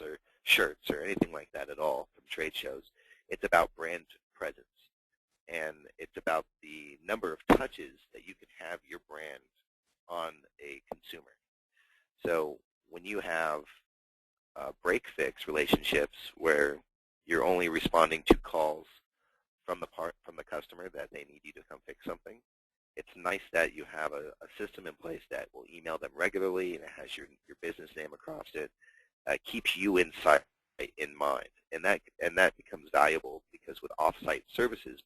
or shirts or anything like that at all from trade shows. It's about brand presence, and it's about the number of touches that you can have your brand on a consumer. So when you have break-fix relationships where you're only responding to calls from the customer that they need you to come fix something, it's nice that you have a system in place that will email them regularly and it has your business name across it. Keeps you inside in mind, and that becomes valuable because with off-site services,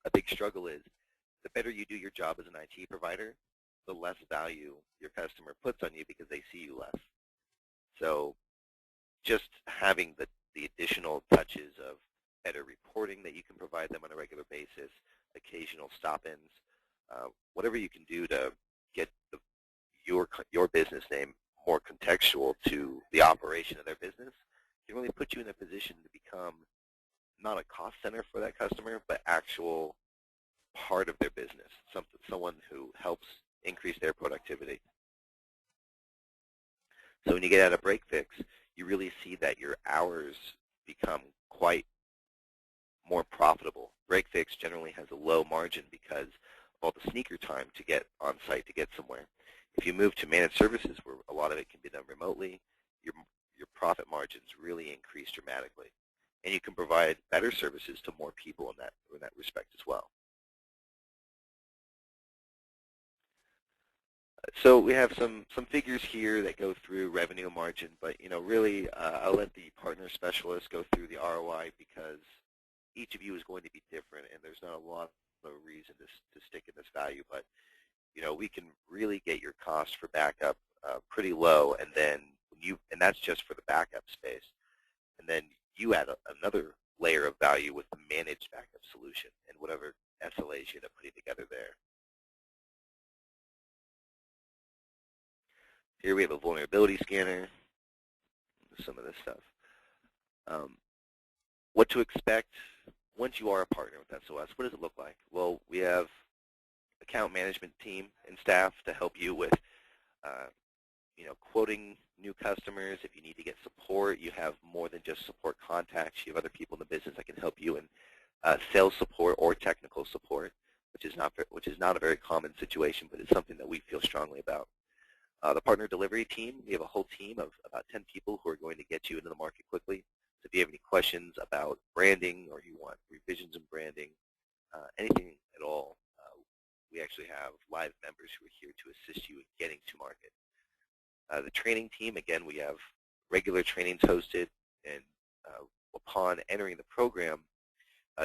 a big struggle is the better you do your job as an IT provider, the less value your customer puts on you because they see you less. So just having the additional touches of better reporting that you can provide them on a regular basis, occasional stop-ins, whatever you can do to get your business name more contextual to the operation of their business can really put you in a position to become not a cost center for that customer, but actual part of their business, someone who helps increase their productivity. So when you get out of break fix, you really see that your hours become quite more profitable. Break fix generally has a low margin because of all the sneaker time to get on site to get somewhere. If you move to managed services where a lot of it can be done remotely, your profit margins really increase dramatically. And you can provide better services to more people in that respect as well. So we have some figures here that go through revenue margin, but really I'll let the partner specialist go through the ROI because each of you is going to be different, and there's not a lot of reason to stick in this value. But we can really get your cost for backup pretty low, and then and that's just for the backup space, and then you add another layer of value with the managed backup solution and whatever SLAs you end up putting together there. Here we have a vulnerability scanner, some of this stuff. What to expect once you are a partner with SOS, what does it look like? Well, we have account management team and staff to help you with quoting new customers. If you need to get support, you have more than just support contacts. You have other people in the business that can help you in sales support or technical support, which is not a very common situation, but it's something that we feel strongly about. The partner delivery team, we have a whole team of about 10 people who are going to get you into the market quickly. So if you have any questions about branding or you want revisions in branding, anything at all, we actually have live members who are here to assist you in getting to market. The training team, again, we have regular trainings hosted, and upon entering the program,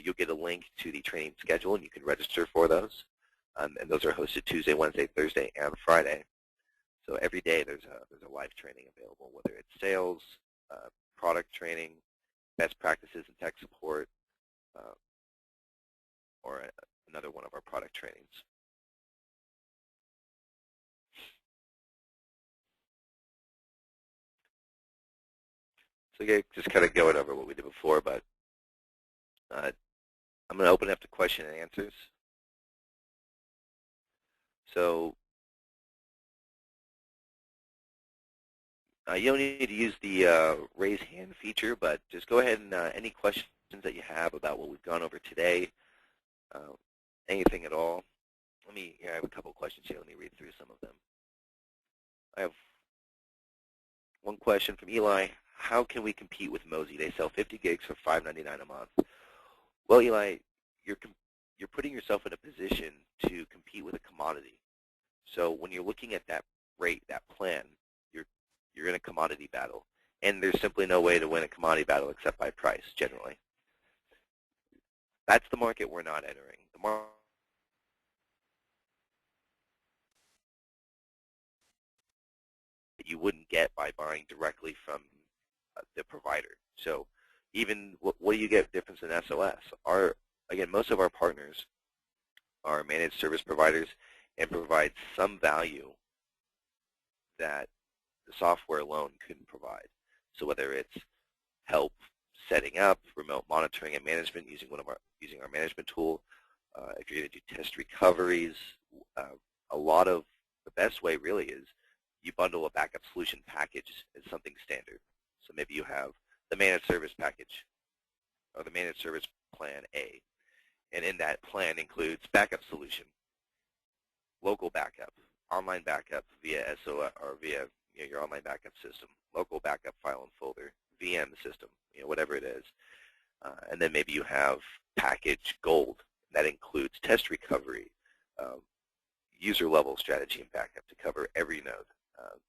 you'll get a link to the training schedule, and you can register for those. And those are hosted Tuesday, Wednesday, Thursday, and Friday. So every day there's a live training available, whether it's sales, product training, best practices in tech support, or another one of our product trainings. So again, just kind of going over what we did before, but I'm going to open up to question and answers. So you don't need to use the raise hand feature, but just go ahead and any questions that you have about what we've gone over today, anything at all. I have a couple questions here. Let me read through some of them. I have one question from Eli. How can we compete with Mozy? They sell 50 gigs for $5.99 a month. Well, Eli, you're putting yourself in a position to compete with a commodity. So when you're looking at that rate, that plan, you're in a commodity battle. And there's simply no way to win a commodity battle except by price, generally. That's the market we're not entering. The market you wouldn't get by buying directly from the provider. So even what do you get difference in SOS? Again, most of our partners are managed service providers and provide some value that the software alone couldn't provide. So whether it's help setting up, remote monitoring and management using our management tool, if you're going to do test recoveries, a lot of the best way really is you bundle a backup solution package as something standard. So maybe you have the managed service package or the managed service plan A. And in that plan includes backup solution, local backup, online backup via SOS or via your online backup system, local backup file and folder, VM system, whatever it is. And then maybe you have package gold. That includes test recovery, user-level strategy and backup to cover every node,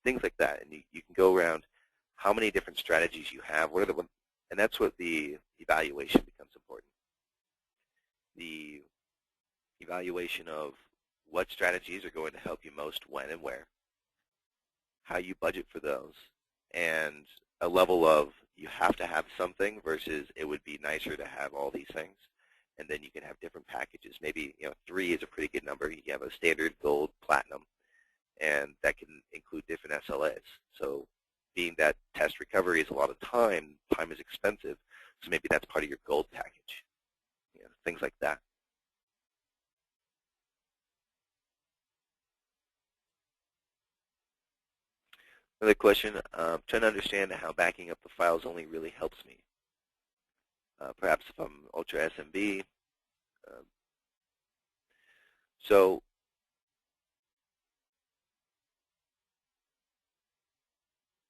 things like that. And you can go around how many different strategies you have, what are the ones, and that's what the evaluation becomes important. The evaluation of what strategies are going to help you most, when and where, how you budget for those, and a level of you have to have something versus it would be nicer to have all these things. And then you can have different packages. Maybe 3 is a pretty good number. You have a standard, gold, platinum, and that can include different SLAs. So being that test recovery is a lot of time is expensive, so maybe that's part of your gold package, things like that. Another question, trying to understand how backing up the files only really helps me. Perhaps if I'm Ultra SMB. So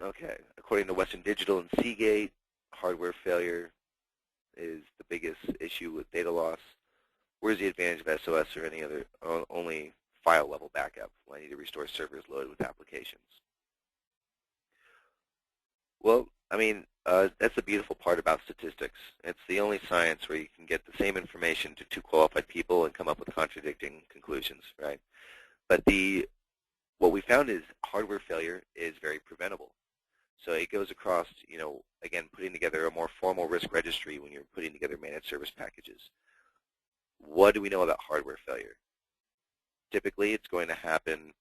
okay, according to Western Digital and Seagate, hardware failure is the biggest issue with data loss. Where's the advantage of SOS or any other only file level backup when I need to restore servers loaded with applications? Well, I mean, that's the beautiful part about statistics. It's the only science where you can get the same information to 2 qualified people and come up with contradicting conclusions, right? But what we found is hardware failure is very preventable. So it goes across, again, putting together a more formal risk registry when you're putting together managed service packages. What do we know about hardware failure? Typically, it's going to happen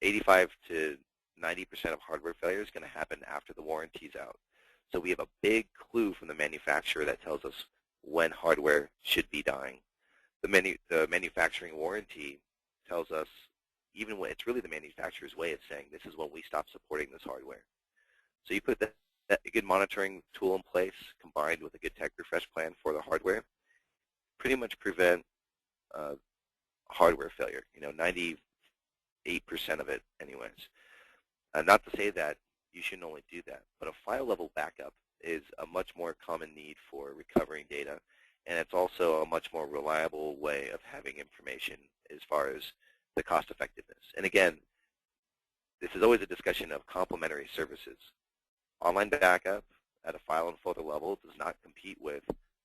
85 to 90% of hardware failure is going to happen after the warranty's out. So we have a big clue from the manufacturer that tells us when hardware should be dying. The manufacturing warranty tells us, even when it's really the manufacturer's way of saying this is when we stop supporting this hardware. So you put a good monitoring tool in place combined with a good tech refresh plan for the hardware, pretty much prevent hardware failure, 98% of it anyways. Not to say that you shouldn't only do that, but a file level backup is a much more common need for recovering data, and it's also a much more reliable way of having information as far as the cost effectiveness. And again, this is always a discussion of complementary services. Online backup at a file and folder level does not compete with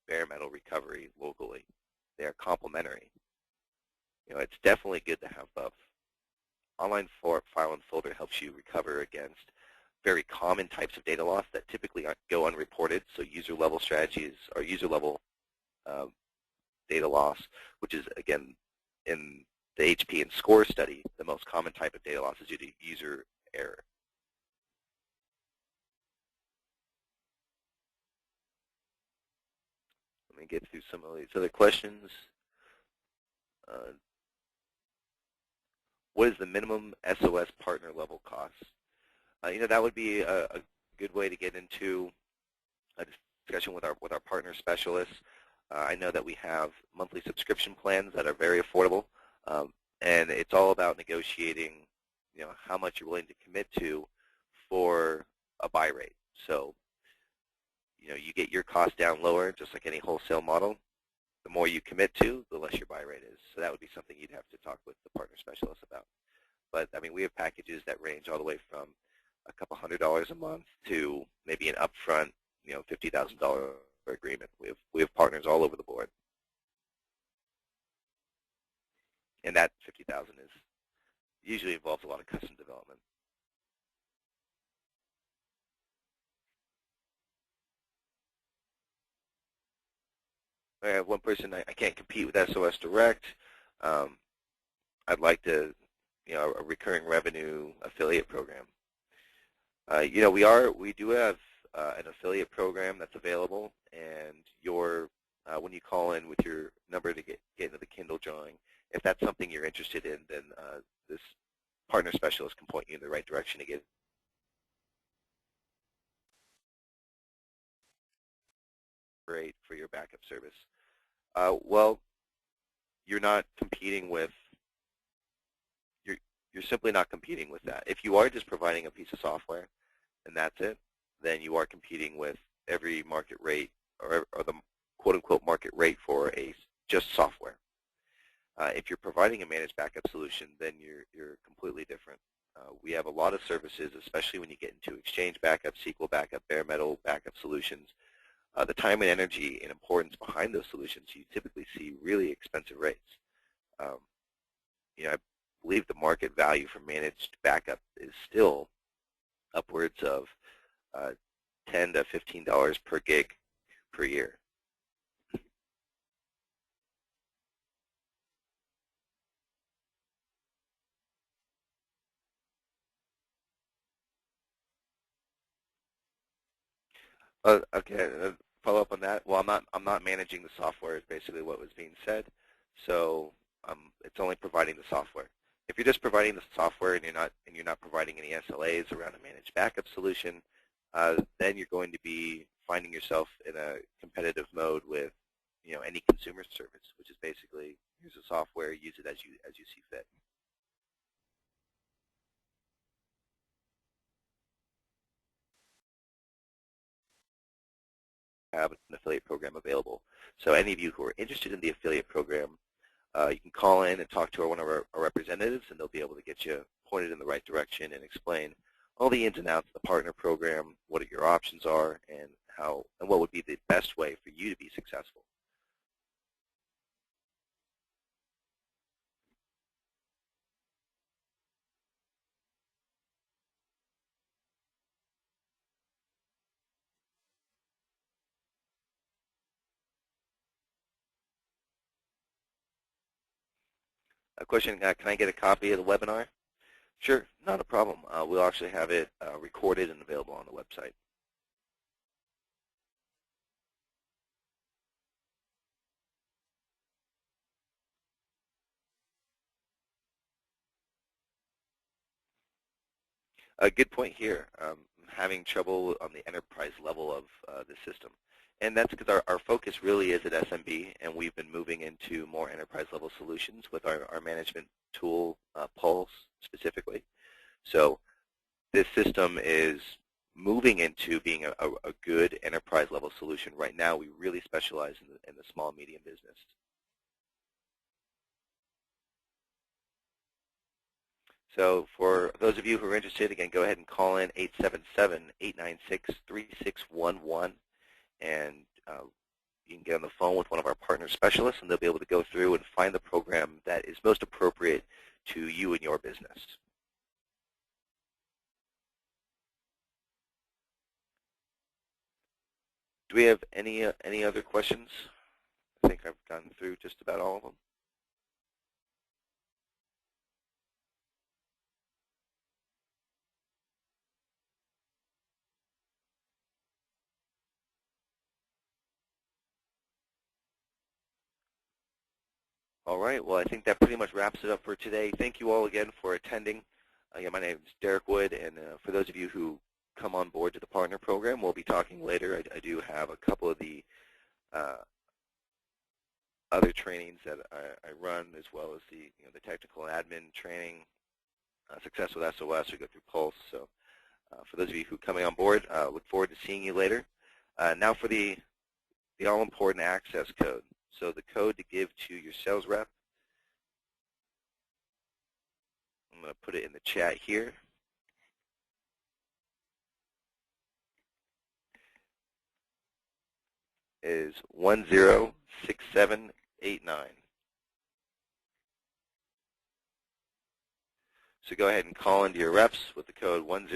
bare metal recovery locally. They are complementary. It's definitely good to have both. Online file and folder helps you recover against very common types of data loss that typically go unreported, so user-level strategies or user-level data loss, which is, again, in the HP and SCORE study, the most common type of data loss is due to user error. Let me get through some of these other questions. What is the minimum SOS partner level cost? That would be a good way to get into a discussion with our partner specialists. I know that we have monthly subscription plans that are very affordable, and it's all about negotiating, how much you're willing to commit to for a buy rate. So, you get your cost down lower, just like any wholesale model. The more you commit to, the less your buy rate is. So that would be something you'd have to talk with the partner specialist about. But, I mean, we have packages that range all the way from a couple $100 a month to maybe an upfront, $50,000 agreement. We have partners all over the board. And that $50,000 usually involves a lot of custom development. I have one person, I can't compete with SOS Direct. I'd like to, a recurring revenue affiliate program. We do have an affiliate program that's available, and when you call in with your number to get into the Kindle drawing, if that's something you're interested in, then this partner specialist can point you in the right direction to get rate for your backup service? Well, you're not competing with, you're simply not competing with that. If you are just providing a piece of software and that's it, then you are competing with every market rate or the quote-unquote market rate for just software. If you're providing a managed backup solution, then you're completely different. We have a lot of services, especially when you get into Exchange backup, SQL backup, bare metal backup solutions. The time and energy and importance behind those solutions, you typically see really expensive rates. I believe the market value for managed backup is still upwards of $10 to $15 per gig per year. Okay, follow up on that. Well, I'm not managing the software is basically what was being said. So it's only providing the software. If you're just providing the software and you're not providing any SLAs around a managed backup solution, then you're going to be finding yourself in a competitive mode with any consumer service, which is basically here's the software, use it as you see fit. Have an affiliate program available. So any of you who are interested in the affiliate program, you can call in and talk to one of our representatives, and they'll be able to get you pointed in the right direction and explain all the ins and outs of the partner program, what your options are, and what would be the best way for you to be successful. A question, can I get a copy of the webinar? Sure, not a problem. We'll actually have it recorded and available on the website. A good point here. Having trouble on the enterprise level of the system. And that's because our focus really is at SMB, and we've been moving into more enterprise-level solutions with our management tool, Pulse, specifically. So this system is moving into being a good enterprise-level solution. Right now, we really specialize in the small, medium business. So for those of you who are interested, again, go ahead and call in 877-896-3611, and you can get on the phone with one of our partner specialists, and they'll be able to go through and find the program that is most appropriate to you and your business. Do we have any other questions? I think I've gone through just about all of them. All right. Well, I think that pretty much wraps it up for today. Thank you all again for attending. My name is Derek Wood, and for those of you who come on board to the partner program, we'll be talking later. I do have a couple of the other trainings that I run, as well as the technical admin training, Success with SOS. We go through Pulse. So for those of you who are coming on board, look forward to seeing you later. Now for the all-important access code. So the code to give to your sales rep, I'm going to put it in the chat here. Is 106789. So go ahead and call into your reps with the code 10.